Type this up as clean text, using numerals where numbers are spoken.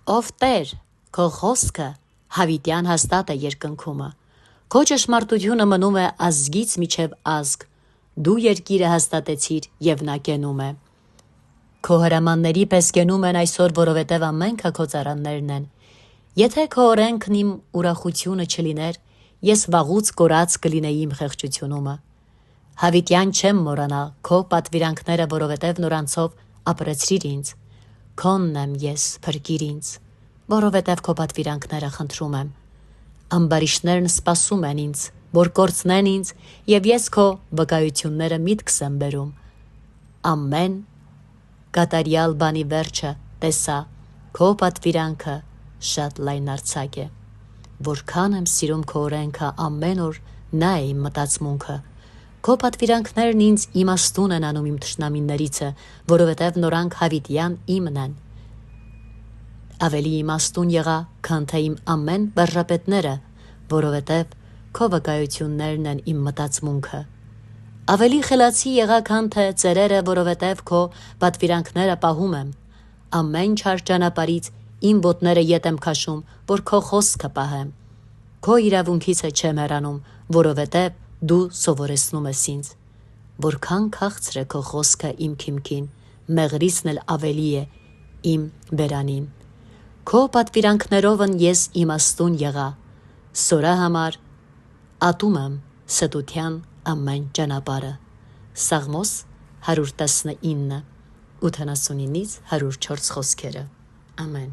Ով Տեր, քո խոսքը հավիտյան հաստատ է երկնքումը, քո ճշմարտությունը մնում է ազգից մինչև ազգ, դու երկիրը հաստատեցիր և նա կենում է։ Քո հրամանների պես կենում են այսօր, որովհետև ամենքը քո ծառաներն են։ Եթե քո օրենքն իմ ուրախությունը չլիներ, ես վաղուց կորած կլինեի իմ խեղճությունումը։ Հավիտյան չեմ մոռանա քո պատվիրանքները, որովհետև նորանցով ապրեցրիր ինձ։ Քոնն եմ ես, փրկիր ինձ, որովհետև քո պատվիրանքները խնդրում եմ։ Ամբարիշտներն սպասում են ինձ, որ կորցնեն ինձ, և ես քո վկայությունները միտքս եմ բերում։ Ամեն կատարյալ բանի վերջը տեսա, քո պատվիրանքը շատ լայնարձակ է։ Որքան եմ սիրում քո օրենքը, ամեն օր նա է իմ մտածմունքը։ Քո պատվիրանքներն ինձ իմաստուն են անում իմ թշնամիներիցը, որովհետև նորանք հավիտյան իմն են։ Ավելի իմաստուն եղա, քան թե իմ ամեն վարժապետները, որովհետև քո վկայություններն են իմ մտածմունքը։ Ավելի խելացի եղա, քան թե ծերերը, որովհետև քո պատվիրանքները պահում եմ։ Ամեն չար ճանապարհից իմ ոտները ետ եմ քաշում, որ քո խոսքը պահեմ։ Քո իրավունքիցը չեմ հեռանում, որովհետև դու սովորեցնում ես ինձ։ Որքան քաղցր է քո խոսքը իմ քիմքին, մեղրիցն էլ ավելի է իմ բերանին։ Քո պատվիրանքներովն ես իմաստուն եղա, սորա համար ատում եմ ստության ամեն ճանապարհը։ Սաղմոս 119, 89-104 խոսքերը։ Ամեն։